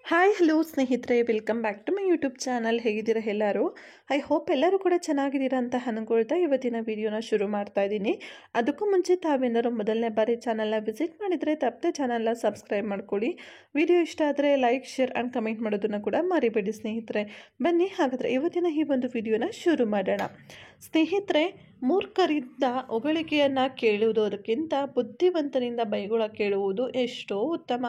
Hi hello ಸ್ನೇಹಿತರೆ, welcome back to my YouTube channel. ಹೇಗಿದ್ದೀರಾ ಎಲ್ಲರೂ? ಐ ಹೋಪ್ ಎಲ್ಲರೂ ಕೂಡ ಚೆನ್ನಾಗಿದ್ದೀರಾ ಅಂತ ಅನ್ಕೊಳ್ತಾ ಇವತ್ತಿನ ವಿಡಿಯೋನ ಶುರು ಮಾಡ್ತಾ ಇದ್ದೀನಿ. ಅದಕ್ಕೂ ಮುಂಚೆ ತಾವೇನಾದ್ರು ಮೊದಲನೇ ಬಾರಿ ಚಾನಲ್ನ ವಿಸಿಟ್ ಮಾಡಿದರೆ ತಪ್ಪದೆ ಚಾನಲ್ನ ಸಬ್ಸ್ಕ್ರೈಬ್ ಮಾಡ್ಕೊಳ್ಳಿ. ವಿಡಿಯೋ ಇಷ್ಟ ಆದರೆ ಲೈಕ್, ಶೇರ್ ಆ್ಯಂಡ್ ಕಮೆಂಟ್ ಮಾಡೋದನ್ನು ಕೂಡ ಮರಿಬೇಡಿ ಸ್ನೇಹಿತರೆ. ಬನ್ನಿ ಹಾಗಾದರೆ ಇವತ್ತಿನ ಈ ಒಂದು ವಿಡಿಯೋನ ಶುರು ಮಾಡೋಣ. ಸ್ನೇಹಿತರೆ, ಮೂರ್ಖರಿಂದ ಹೊಗಳಿಕೆಯನ್ನು ಕೇಳುವುದಕ್ಕಿಂತ ಬುದ್ಧಿವಂತನಿಂದ ಬೈಗುಳ ಕೇಳುವುದು ಎಷ್ಟೋ ಉತ್ತಮ.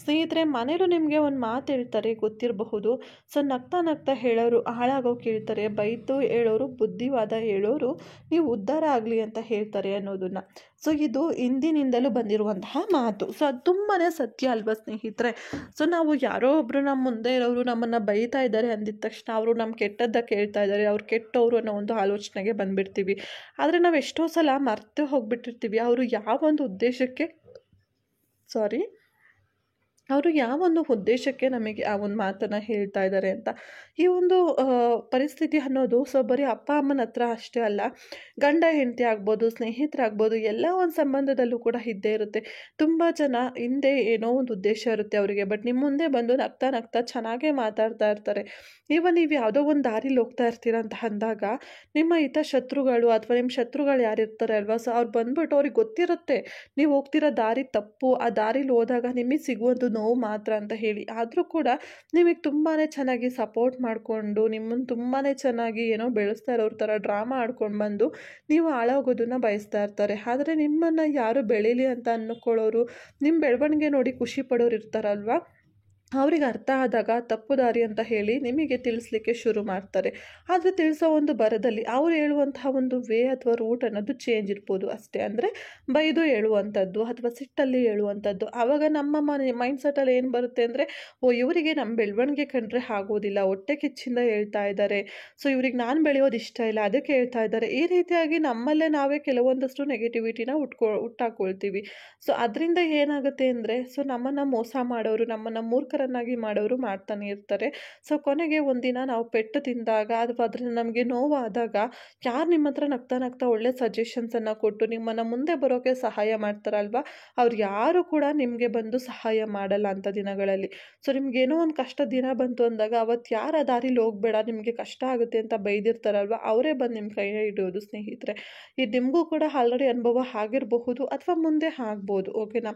ಸ್ನೇಹಿತರೆ, ಮನೇಲೂ ನಿಮಗೆ ಒಂದು ಮಾತು ಹೇಳ್ತಾರೆ, ಗೊತ್ತಿರಬಹುದು. ಸೊ ನಗ್ತಾ ನಗ್ತಾ ಹೇಳೋರು ಹಾಳಾಗೋಕೆ ಹೇಳ್ತಾರೆ, ಬೈತು ಹೇಳೋರು ಬುದ್ಧಿವಾದ ಹೇಳೋರು ನೀವು ಉದ್ಧಾರ ಆಗಲಿ ಅಂತ ಹೇಳ್ತಾರೆ ಅನ್ನೋದನ್ನು. ಸೊ ಇದು ಹಿಂದಿನಿಂದಲೂ ಬಂದಿರುವಂತಹ ಮಾತು. ಸೊ ಅದು ತುಂಬಾ ಸತ್ಯ ಅಲ್ವಾ ಸ್ನೇಹಿತರೆ? ಸೊ ನಾವು ಯಾರೋ ಒಬ್ಬರು ನಮ್ಮ ಮುಂದೆ ಇರೋರು ನಮ್ಮನ್ನು ಬೈತಾ ಇದ್ದಾರೆ ಅಂದಿದ ತಕ್ಷಣ ಅವರು ನಮ್ಮ ಕೆಟ್ಟದ್ದ ಕೇಳ್ತಾ ಇದ್ದಾರೆ, ಅವ್ರು ಕೆಟ್ಟವರು ಅನ್ನೋ ಒಂದು ಆಲೋಚನೆಗೆ ಬಂದುಬಿಡ್ತೀವಿ. ಆದರೆ ನಾವು ಎಷ್ಟೋ ಸಲ ಮರೆತು ಹೋಗ್ಬಿಟ್ಟಿರ್ತೀವಿ ಅವರು ಯಾವೊಂದು ಉದ್ದೇಶಕ್ಕೆ ಅವರು ಯಾವೊಂದು ಉದ್ದೇಶಕ್ಕೆ ನಮಗೆ ಆ ಒಂದು ಮಾತನ್ನು ಹೇಳ್ತಾ ಇದ್ದಾರೆ ಅಂತ. ಈ ಒಂದು ಪರಿಸ್ಥಿತಿ ಅನ್ನೋದು ಸೊ ಬರೀ ಅಪ್ಪ ಅಮ್ಮನ ಹತ್ರ ಅಷ್ಟೇ ಅಲ್ಲ, ಗಂಡ ಹೆಂಡತಿ ಆಗ್ಬೋದು, ಸ್ನೇಹಿತರಾಗ್ಬೋದು, ಎಲ್ಲ ಒಂದು ಸಂಬಂಧದಲ್ಲೂ ಕೂಡ ಇದ್ದೇ ಇರುತ್ತೆ. ತುಂಬ ಜನ ಹಿಂದೆ ಏನೋ ಒಂದು ಉದ್ದೇಶ ಇರುತ್ತೆ ಅವರಿಗೆ, ಬಟ್ ನಿಮ್ಮ ಮುಂದೆ ಬಂದು ನಗ್ತಾ ನಗ್ತಾ ಚೆನ್ನಾಗೇ ಮಾತಾಡ್ತಾ ಇರ್ತಾರೆ. ನೀವು ಯಾವುದೋ ಒಂದು ದಾರಿಲಿ ಹೋಗ್ತಾ ಇರ್ತೀರ ಅಂತ ಅಂದಾಗ ನಿಮ್ಮ ಶತ್ರುಗಳು ಅಥವಾ ನಿಮ್ಮ ಶತ್ರುಗಳು ಯಾರಿರ್ತಾರೆ ಅಲ್ವಾ, ಸೊ ಅವ್ರು ಬಂದ್ಬಿಟ್ಟು ಅವ್ರಿಗೆ ಗೊತ್ತಿರುತ್ತೆ ನೀವು ಹೋಗ್ತಿರೋ ದಾರಿ ತಪ್ಪು, ಆ ದಾರಿಲಿ ಹೋದಾಗ ನಿಮಗೆ ಸಿಗುವಂಥ ನೋವು ಮಾತ್ರ ಅಂತ ಹೇಳಿ. ಆದರೂ ಕೂಡ ನಿಮಗೆ ತುಂಬಾ ಚೆನ್ನಾಗಿ ಸಪೋರ್ಟ್ ಮಾಡಿಕೊಂಡು ನಿಮ್ಮನ್ನು ತುಂಬಾ ಚೆನ್ನಾಗಿ ಏನೋ ಬೆಳೆಸ್ತಾ ಇರೋರ ಥರ ಡ್ರಾಮಾ ಆಡ್ಕೊಂಡು ಬಂದು ನೀವು ಹಾಳಾಗೋದನ್ನು ಬಯಸ್ತಾ ಇರ್ತಾರೆ. ಆದರೆ ನಿಮ್ಮನ್ನು ಯಾರು ಬೆಳೀಲಿ ಅಂತ ಅಂದ್ಕೊಳ್ಳೋರು, ನಿಮ್ಮ ಬೆಳವಣಿಗೆ ನೋಡಿ ಖುಷಿ ಪಡೋರು ಇರ್ತಾರಲ್ವ, ಅವ್ರಿಗೆ ಅರ್ಥ ಆದಾಗ ತಪ್ಪು ದಾರಿ ಅಂತ ಹೇಳಿ ನಿಮಗೆ ತಿಳಿಸ್ಲಿಕ್ಕೆ ಶುರು ಮಾಡ್ತಾರೆ. ಆದರೆ ತಿಳಿಸೋ ಒಂದು ಬರದಲ್ಲಿ ಅವ್ರು ಹೇಳುವಂತಹ ಒಂದು ವೇ ಅಥವಾ ರೂಟ್ ಅನ್ನೋದು ಚೇಂಜ್ ಇರ್ಬೋದು ಅಷ್ಟೇ. ಅಂದರೆ ಬೈದು ಹೇಳುವಂಥದ್ದು ಅಥವಾ ಸಿಟ್ಟಲ್ಲಿ ಹೇಳುವಂಥದ್ದು. ಆವಾಗ ನಮ್ಮ ಮೈಂಡ್ಸೆಟ್ಟಲ್ಲಿ ಏನು ಬರುತ್ತೆ ಅಂದರೆ, ಇವರಿಗೆ ನಮ್ಮ ಬೆಳವಣಿಗೆ ಕಂಡ್ರೆ ಆಗೋದಿಲ್ಲ, ಹೊಟ್ಟೆ ಕಿಚ್ಚಿಂದ ಹೇಳ್ತಾ ಇದ್ದಾರೆ, ಸೊ ಇವ್ರಿಗೆ ನಾನು ಬೆಳೆಯೋದು ಇಷ್ಟ ಇಲ್ಲ ಅದಕ್ಕೆ ಹೇಳ್ತಾ ಇದ್ದಾರೆ. ಈ ರೀತಿಯಾಗಿ ನಮ್ಮಲ್ಲೇ ನಾವೇ ಕೆಲವೊಂದಷ್ಟು ನೆಗೆಟಿವಿಟಿನ ಹುಟ್ಟಾಕೊಳ್ತೀವಿ. ಸೊ ಅದರಿಂದ ಏನಾಗುತ್ತೆ ಅಂದರೆ, ಸೊ ನಮ್ಮನ್ನು ಮೋಸ ಮಾಡೋರು, ನಮ್ಮನ್ನು ಮೂರ್ಖರನ್ನಾಗಿ ಮಾಡೋರು ಮಾಡ್ತಾನೆ ಇರ್ತಾರೆ. ಸೊ ಕೊನೆಗೆ ಒಂದಿನ ನಾವು ಪೆಟ್ಟು ತಿಂದಾಗ ಅಥವಾ ಅದರಿಂದ ನಮಗೆ ನೋವಾದಾಗ ಯಾರು ನಿಮ್ಮ ಹತ್ರ ನಗ್ತಾ ನಗ್ತಾ ಒಳ್ಳೆ ಸಜೆಷನ್ಸನ್ನು ಕೊಟ್ಟು ನಿಮ್ಮನ್ನು ಮುಂದೆ ಬರೋಕ್ಕೆ ಸಹಾಯ ಮಾಡ್ತಾರಲ್ವ, ಅವ್ರು ಯಾರು ಕೂಡ ನಿಮಗೆ ಬಂದು ಸಹಾಯ ಮಾಡಲ್ಲ ಅಂಥ ದಿನಗಳಲ್ಲಿ. ಸೊ ನಿಮ್ಗೇನೋ ಒಂದು ಕಷ್ಟ ದಿನ ಬಂತು ಅಂದಾಗ ಅವತ್ತು ಯಾರ ದಾರಿಲಿ ಹೋಗಬೇಡ, ನಿಮಗೆ ಕಷ್ಟ ಆಗುತ್ತೆ ಅಂತ ಬೈದಿರ್ತಾರಲ್ವ, ಅವರೇ ಬಂದು ನಿಮ್ಮ ಕೈ ಹಿಡಿಯೋದು ಸ್ನೇಹಿತರೆ. ಇದು ನಿಮಗೂ ಕೂಡ ಆಲ್ರೆಡಿ ಅನುಭವ ಆಗಿರಬಹುದು ಅಥವಾ ಮುಂದೆ ಆಗ್ಬೋದು. ಓಕೆನಾ?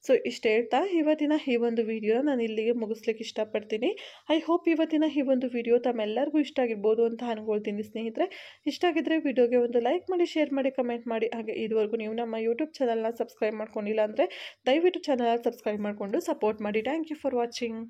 ಸೊ ಇಷ್ಟು ಹೇಳ್ತಾ ಇವತ್ತಿನ ಈ ಒಂದು ವಿಡಿಯೋನ ನಾನು ಇಲ್ಲಿಗೆ ಮುಗಿಸ್ಲಿಕ್ಕೆ ಇಷ್ಟಪಡ್ತೀನಿ. ಐ ಹೋಪ್ ಇವತ್ತಿನ ಈ ಒಂದು ವಿಡಿಯೋ ತಮ್ಮೆಲ್ಲರಿಗೂ ಇಷ್ಟ ಆಗಿರ್ಬೋದು ಅಂತ ಅನ್ಕೊಳ್ತೀನಿ ಸ್ನೇಹಿತರೆ. ಇಷ್ಟ ಆಗಿದ್ರೆ ವಿಡಿಯೋಗೆ ಒಂದು ಲೈಕ್ ಮಾಡಿ, ಶೇರ್ ಮಾಡಿ, ಕಮೆಂಟ್ ಮಾಡಿ. ಹಾಗೆ ಇದುವರೆಗೂ ನೀವು ನಮ್ಮ ಯೂಟ್ಯೂಬ್ ಚಾನಲ್ನ ಸಬ್ಸ್ಕ್ರೈಬ್ ಮಾಡ್ಕೊಂಡಿಲ್ಲ ಅಂದರೆ ದಯವಿಟ್ಟು ಚಾನಲ್ನ ಸಬ್ಸ್ಕ್ರೈಬ್ ಮಾಡಿಕೊಂಡು ಸಪೋರ್ಟ್ ಮಾಡಿ. Thank you for watching.